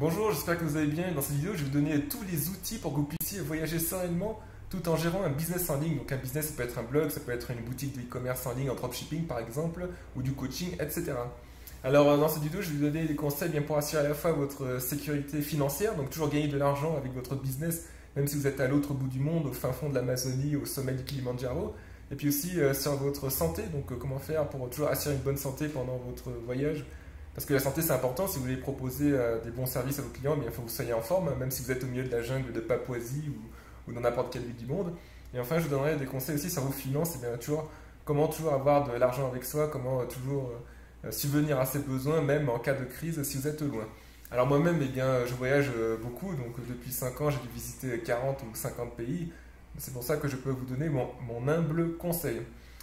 Bonjour, j'espère que vous allez bien. Dans cette vidéo, je vais vous donner tous les outils pour que vous puissiez voyager sereinement tout en gérant un business en ligne. Donc un business, ça peut être un blog, ça peut être une boutique de e-commerce en ligne, en dropshipping par exemple, ou du coaching, etc. Alors dans cette vidéo, je vais vous donner des conseils bien pour assurer à la fois votre sécurité financière, donc toujours gagner de l'argent avec votre business, même si vous êtes à l'autre bout du monde, au fin fond de l'Amazonie, au sommet du Kilimandjaro. Et puis aussi sur votre santé, donc comment faire pour toujours assurer une bonne santé pendant votre voyage. Parce que la santé c'est important, si vous voulez proposer des bons services à vos clients, il faut que vous soyez en forme, même si vous êtes au milieu de la jungle de Papouasie ou dans n'importe quelle ville du monde. Et enfin, je vous donnerai des conseils aussi sur vos finances, et bien toujours comment toujours avoir de l'argent avec soi, comment toujours subvenir à ses besoins, même en cas de crise si vous êtes loin. Alors moi-même, eh bien, je voyage beaucoup, donc depuis 5 ans, j'ai dû visiter 40 ou 50 pays. C'est pour ça que je peux vous donner mon humble conseil.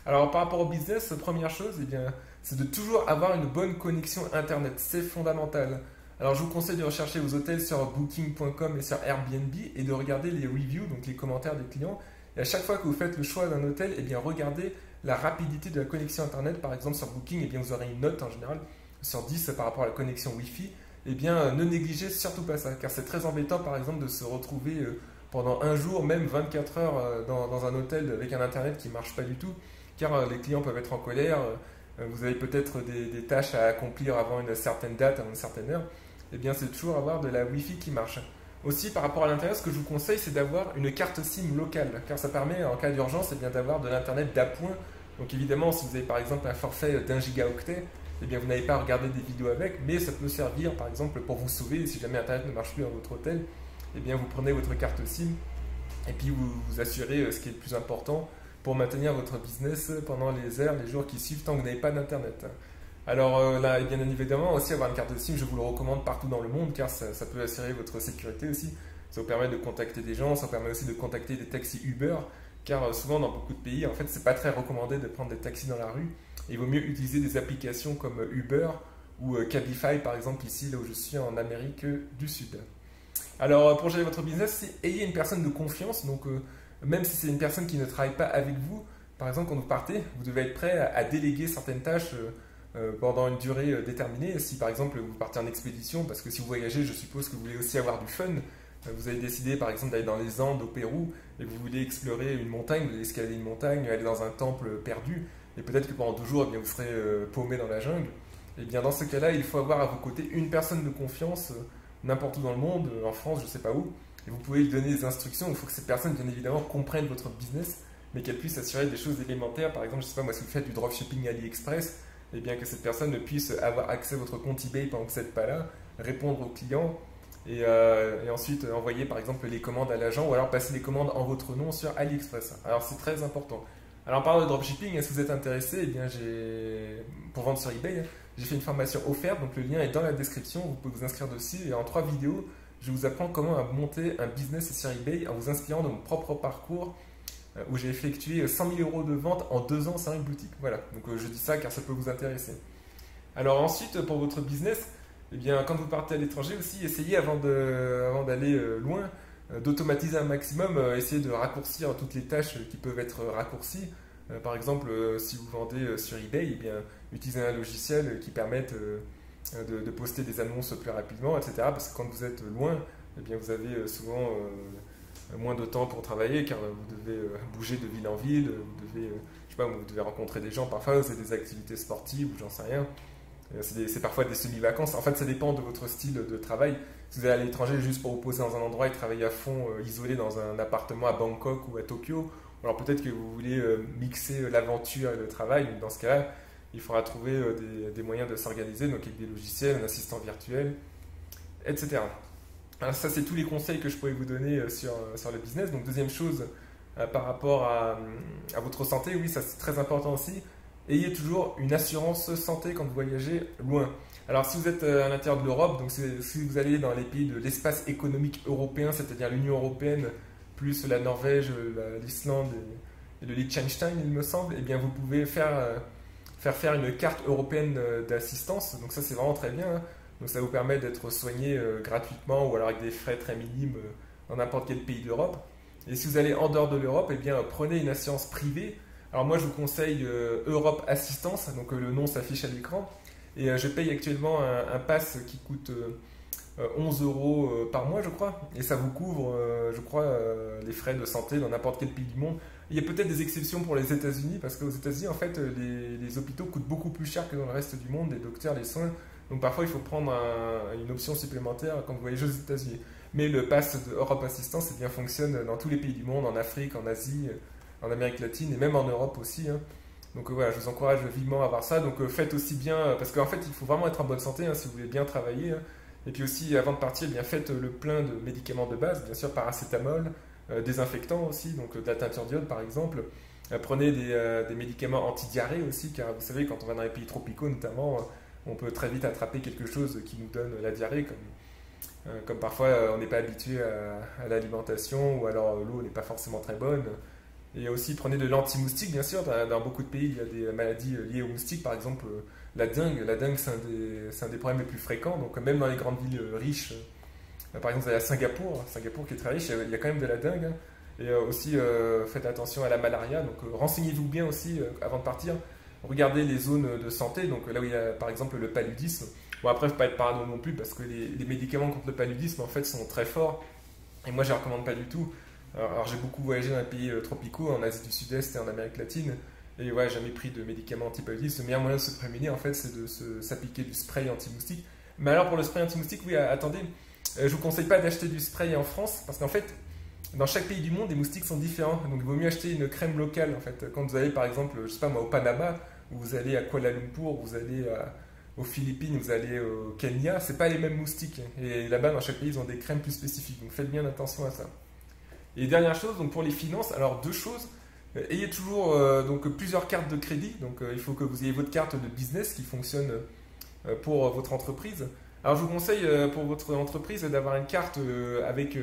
Alors par rapport au business, première chose, eh bien, c'est de toujours avoir une bonne connexion Internet. C'est fondamental. Alors je vous conseille de rechercher vos hôtels sur booking.com et sur Airbnb et de regarder les reviews, donc les commentaires des clients. Et à chaque fois que vous faites le choix d'un hôtel, eh bien, regardez la rapidité de la connexion Internet. Par exemple sur Booking, eh bien, vous aurez une note en général sur 10 par rapport à la connexion Wi-Fi. Eh bien, ne négligez surtout pas ça, car c'est très embêtant par exemple de se retrouver pendant un jour, même 24 heures dans un hôtel avec un Internet qui ne marche pas du tout, car les clients peuvent être en colère, vous avez peut-être des tâches à accomplir avant une certaine date, avant une certaine heure. Eh bien, c'est toujours avoir de la Wi-Fi qui marche. Aussi, par rapport à l'Internet, ce que je vous conseille, c'est d'avoir une carte SIM locale, car ça permet, en cas d'urgence, eh bien, d'avoir de l'Internet d'appoint. Donc évidemment, si vous avez par exemple un forfait d'1 gigaoctet, eh bien, vous n'avez pas à regarder des vidéos avec, mais ça peut servir par exemple pour vous sauver si jamais Internet ne marche plus dans votre hôtel. Eh bien, vous prenez votre carte SIM et puis vous vous assurez ce qui est le plus important pour maintenir votre business pendant les heures, les jours qui suivent tant que vous n'avez pas d'internet. Alors là, bien évidemment, aussi avoir une carte SIM, je vous le recommande partout dans le monde car ça peut assurer votre sécurité aussi. Ça vous permet de contacter des gens, ça permet aussi de contacter des taxis Uber car souvent dans beaucoup de pays, en fait, c'est pas très recommandé de prendre des taxis dans la rue. Il vaut mieux utiliser des applications comme Uber ou Cabify par exemple ici, là où je suis en Amérique du Sud. Alors pour gérer votre business, ayez une personne de confiance, donc même si c'est une personne qui ne travaille pas avec vous, par exemple quand vous partez, vous devez être prêt à déléguer certaines tâches pendant une durée déterminée. Si par exemple vous partez en expédition, parce que si vous voyagez, je suppose que vous voulez aussi avoir du fun, vous avez décidé par exemple d'aller dans les Andes au Pérou et vous voulez explorer une montagne, vous voulez escalader une montagne, aller dans un temple perdu, et peut-être que pendant 2 jours, eh bien, vous serez paumé dans la jungle. Et bien dans ce cas-là, il faut avoir à vos côtés une personne de confiance n'importe où dans le monde, en France, je ne sais pas où, et vous pouvez lui donner des instructions. Il faut que cette personne, bien évidemment, comprenne votre business, mais qu'elle puisse assurer des choses élémentaires. Par exemple, je ne sais pas moi, si vous faites du dropshipping AliExpress, et bien que cette personne puisse avoir accès à votre compte eBay pendant que vous n'êtes pas là, répondre aux clients, et ensuite envoyer par exemple les commandes à l'agent, ou alors passer les commandes en votre nom sur AliExpress. Alors c'est très important. Alors en parlant de dropshipping, si vous êtes intéressé, eh bien pour vendre sur eBay, j'ai fait une formation offerte, donc le lien est dans la description, vous pouvez vous inscrire dessus et en 3 vidéos, je vous apprends comment monter un business sur eBay en vous inspirant de mon propre parcours où j'ai effectué 100 000 euros de vente en 2 ans sans une boutique. Voilà, donc je dis ça car ça peut vous intéresser. Alors ensuite, pour votre business, eh bien, quand vous partez à l'étranger aussi, essayez avant d'aller loin d'automatiser un maximum, essayez de raccourcir toutes les tâches qui peuvent être raccourcies. Par exemple, si vous vendez sur eBay, eh bien, utilisez un logiciel qui permette de poster des annonces plus rapidement, etc. Parce que quand vous êtes loin, eh bien, vous avez souvent moins de temps pour travailler car vous devez bouger de ville en ville, je sais pas, vous devez rencontrer des gens, parfois vous avez des activités sportives ou j'en sais rien. C'est parfois des semi-vacances. En fait, ça dépend de votre style de travail. Si vous allez à l'étranger juste pour vous poser dans un endroit et travailler à fond, isolé dans un appartement à Bangkok ou à Tokyo, alors peut-être que vous voulez mixer l'aventure et le travail. Dans ce cas-là, il faudra trouver des moyens de s'organiser, donc avec des logiciels, un assistant virtuel, etc. Alors ça, c'est tous les conseils que je pourrais vous donner sur le business. Donc deuxième chose, par rapport à votre santé, oui, ça c'est très important aussi. Ayez toujours une assurance santé quand vous voyagez loin. Alors si vous êtes à l'intérieur de l'Europe, donc si vous allez dans les pays de l'espace économique européen, c'est-à-dire l'Union européenne, plus la Norvège, l'Islande et le Liechtenstein, il me semble, eh bien vous pouvez faire une carte européenne d'assistance. Donc ça c'est vraiment très bien, hein. Donc ça vous permet d'être soigné gratuitement ou alors avec des frais très minimes dans n'importe quel pays d'Europe. Et si vous allez en dehors de l'Europe, eh bien prenez une assurance privée. Alors moi je vous conseille Europe Assistance, donc le nom s'affiche à l'écran. Et je paye actuellement un pass qui coûte 11 euros par mois, je crois, et ça vous couvre, je crois, les frais de santé dans n'importe quel pays du monde. Il y a peut-être des exceptions pour les États-Unis, parce qu'aux États-Unis, en fait, les hôpitaux coûtent beaucoup plus cher que dans le reste du monde, les docteurs, les soins. Donc parfois, il faut prendre une option supplémentaire quand vous voyagez aux États-Unis. Mais le pass Europe Assistance, eh bien, fonctionne dans tous les pays du monde, en Afrique, en Asie, en Amérique latine et même en Europe aussi, hein. Donc voilà, je vous encourage vivement à avoir ça. Donc faites aussi bien, parce qu'en fait, il faut vraiment être en bonne santé hein, si vous voulez bien travailler, hein. Et puis aussi, avant de partir, eh bien, faites le plein de médicaments de base, bien sûr paracétamol, désinfectant aussi, donc de la teinture d'iode par exemple. Prenez des médicaments anti-diarrhée aussi, car vous savez, quand on va dans les pays tropicaux notamment, on peut très vite attraper quelque chose qui nous donne la diarrhée, comme parfois on n'est pas habitué à l'alimentation, ou alors l'eau n'est pas forcément très bonne. Et aussi prenez de l'anti-moustique, bien sûr. Dans beaucoup de pays, il y a des maladies liées aux moustiques. Par exemple, la dengue. La dengue, c'est un des problèmes les plus fréquents. Donc même dans les grandes villes riches, par exemple, vous allez à Singapour qui est très riche, il y a quand même de la dengue, hein. Et aussi, faites attention à la malaria. Donc renseignez-vous bien aussi avant de partir. Regardez les zones de santé. Donc là où il y a par exemple le paludisme. Bon, après, il ne faut pas être parano non plus parce que les médicaments contre le paludisme en fait sont très forts. Et moi, je ne les recommande pas du tout. Alors j'ai beaucoup voyagé dans les pays tropicaux, en Asie du Sud-Est et en Amérique latine, et ouais, jamais pris de médicaments antipaludistes. Le meilleur moyen de se prémunir, en fait, c'est de s'appliquer du spray anti-moustique. Mais alors pour le spray anti-moustique, oui, attendez, je vous conseille pas d'acheter du spray en France, parce qu'en fait, dans chaque pays du monde, les moustiques sont différents. Donc il vaut mieux acheter une crème locale, en fait. Quand vous allez, par exemple, je sais pas moi, au Panama, ou vous allez à Kuala Lumpur, vous allez aux Philippines, vous allez au Kenya, c'est pas les mêmes moustiques. Et là-bas, dans chaque pays, ils ont des crèmes plus spécifiques. Donc faites bien attention à ça. Et dernière chose, donc pour les finances, alors deux choses. Ayez toujours donc plusieurs cartes de crédit. Donc il faut que vous ayez votre carte de business qui fonctionne pour votre entreprise. Alors je vous conseille pour votre entreprise d'avoir une carte avec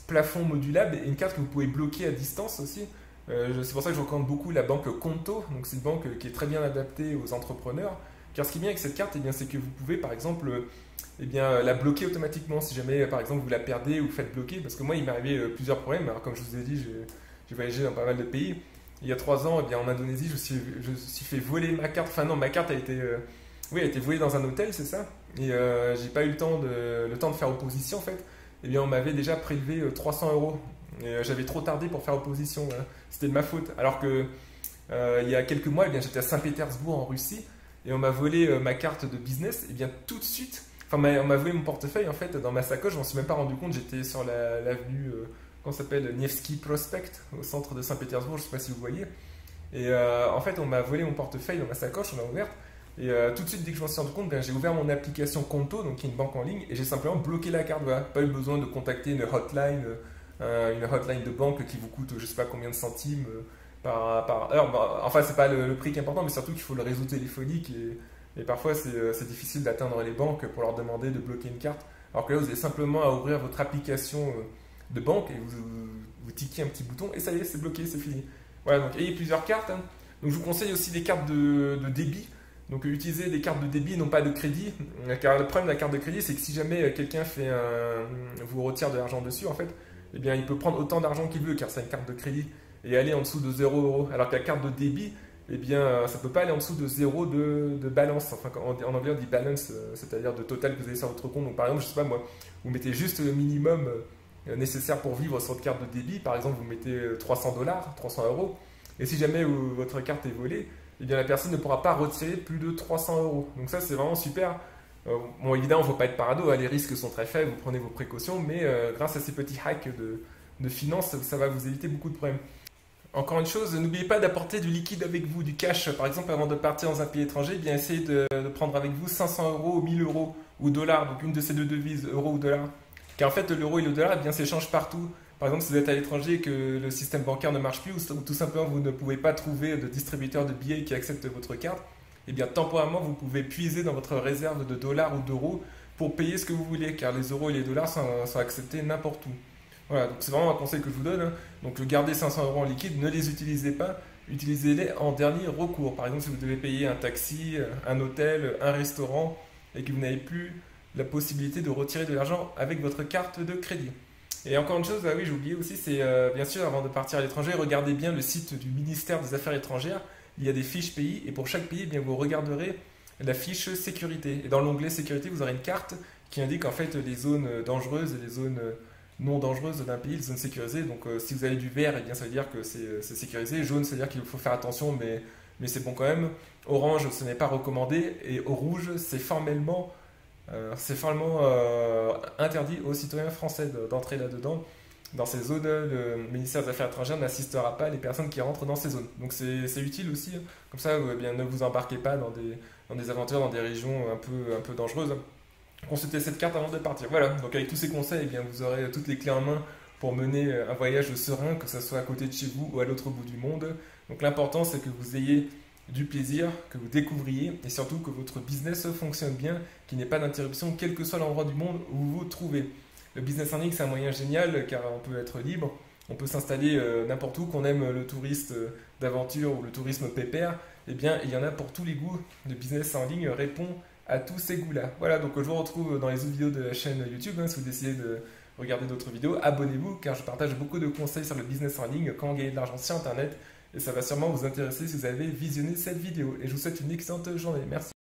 plafond modulable et une carte que vous pouvez bloquer à distance aussi. C'est pour ça que je recommande beaucoup la banque Conto. Donc c'est une banque qui est très bien adaptée aux entrepreneurs. Car ce qui est bien avec cette carte, eh bien, c'est que vous pouvez par exemple eh bien, la bloquer automatiquement si jamais par exemple vous la perdez ou vous faites bloquer. Parce que moi il m'est arrivé plusieurs problèmes. Alors comme je vous ai dit, j'ai voyagé dans pas mal de pays. Il y a 3 ans, eh bien, en Indonésie, je me suis fait voler ma carte. Enfin non, ma carte a été, oui, a été volée dans un hôtel, c'est ça. Et j'ai pas eu le temps de faire opposition en fait. Eh bien on m'avait déjà prélevé 300 euros. Et j'avais trop tardé pour faire opposition. Hein. C'était de ma faute. Alors que il y a quelques mois, eh bien, j'étais à Saint-Pétersbourg en Russie et on m'a volé ma carte de business. Et bien tout de suite, enfin on m'a volé mon portefeuille en fait dans ma sacoche. Je m'en suis même pas rendu compte. J'étais sur l'avenue, comment ça s'appelle, Nevsky Prospect, au centre de Saint-Pétersbourg. Je sais pas si vous voyez. Et en fait, on m'a volé mon portefeuille dans ma sacoche. On l'a ouverte. Et tout de suite, dès que je m'en suis rendu compte, ben, j'ai ouvert mon application Conto, donc qui est une banque en ligne, et j'ai simplement bloqué la carte. Voilà. Pas eu besoin de contacter une hotline de banque qui vous coûte je sais pas combien de centimes par heure. Bah, enfin, c'est pas le prix qui est important, mais surtout qu'il faut le réseau téléphonique et parfois c'est difficile d'atteindre les banques pour leur demander de bloquer une carte. Alors que là, vous avez simplement à ouvrir votre application de banque et vous tiquez un petit bouton et ça y est, c'est bloqué, c'est fini. Voilà, donc ayez plusieurs cartes, hein. Donc je vous conseille aussi des cartes de débit. Donc utilisez des cartes de débit, non pas de crédit. Car le problème de la carte de crédit, c'est que si jamais quelqu'un vous retire de l'argent dessus, en fait, eh bien, il peut prendre autant d'argent qu'il veut, car c'est une carte de crédit, et aller en dessous de 0 euros. Alors que la carte de débit, eh bien, ça ne peut pas aller en dessous de 0 de balance. Enfin, en anglais, on dit balance, c'est-à-dire de total que vous avez sur votre compte. Donc par exemple, je sais pas moi, vous mettez juste le minimum nécessaire pour vivre sur votre carte de débit. Par exemple, vous mettez 300 dollars, 300 euros. Et si jamais votre carte est volée, eh bien, la personne ne pourra pas retirer plus de 300 euros. Donc ça, c'est vraiment super. Bon, évidemment, il ne faut pas être parano, hein, les risques sont très faibles, vous prenez vos précautions, mais grâce à ces petits hacks de finances, ça va vous éviter beaucoup de problèmes. Encore une chose, n'oubliez pas d'apporter du liquide avec vous, du cash. Par exemple, avant de partir dans un pays étranger, eh bien essayez de prendre avec vous 500 euros, 1000 euros ou dollars, donc une de ces deux devises, euros ou dollars. Car en fait, l'euro et le dollar, eh bien, s'échangent partout. Par exemple, si vous êtes à l'étranger et que le système bancaire ne marche plus, ou tout simplement vous ne pouvez pas trouver de distributeur de billets qui accepte votre carte, eh bien temporairement vous pouvez puiser dans votre réserve de dollars ou d'euros pour payer ce que vous voulez, car les euros et les dollars sont acceptés n'importe où. Voilà, donc c'est vraiment un conseil que je vous donne, hein. Donc gardez 500 euros en liquide, ne les utilisez pas, utilisez-les en dernier recours. Par exemple, si vous devez payer un taxi, un hôtel, un restaurant, et que vous n'avez plus la possibilité de retirer de l'argent avec votre carte de crédit. Et encore une chose, ah oui, j'ai oublié aussi, c'est bien sûr, avant de partir à l'étranger, regardez bien le site du ministère des Affaires étrangères. Il y a des fiches pays, et pour chaque pays, eh bien, vous regarderez la fiche sécurité. Et dans l'onglet sécurité, vous aurez une carte qui indique en fait les zones dangereuses et les zones non dangereuses d'un pays, les zones sécurisées. Donc si vous avez du vert, eh bien, ça veut dire que c'est sécurisé. Jaune, ça veut dire qu'il faut faire attention, mais c'est bon quand même. Orange, ce n'est pas recommandé. Et au rouge, c'est formellement interdit aux citoyens français d'entrer là-dedans. Dans ces zones, le ministère des Affaires étrangères n'assistera pas les personnes qui rentrent dans ces zones. Donc c'est utile aussi. Comme ça, eh bien, ne vous embarquez pas dans des aventures, dans des régions un peu dangereuses. Consultez cette carte avant de partir. Voilà, donc avec tous ces conseils, eh bien, vous aurez toutes les clés en main pour mener un voyage serein, que ce soit à côté de chez vous ou à l'autre bout du monde. Donc l'important, c'est que vous ayez du plaisir, que vous découvriez et surtout que votre business fonctionne bien, qu'il n'y ait pas d'interruption, quel que soit l'endroit du monde où vous vous trouvez. Le business en ligne, c'est un moyen génial car on peut être libre, on peut s'installer n'importe où, qu'on aime le touriste d'aventure ou le tourisme pépère, eh bien il y en a pour tous les goûts. Le business en ligne répond à tous ces goûts-là. Voilà, donc je vous retrouve dans les autres vidéos de la chaîne YouTube. Si vous décidez de regarder d'autres vidéos, abonnez-vous car je partage beaucoup de conseils sur le business en ligne, comment gagner de l'argent sur Internet et ça va sûrement vous intéresser si vous avez visionné cette vidéo. Et je vous souhaite une excellente journée. Merci.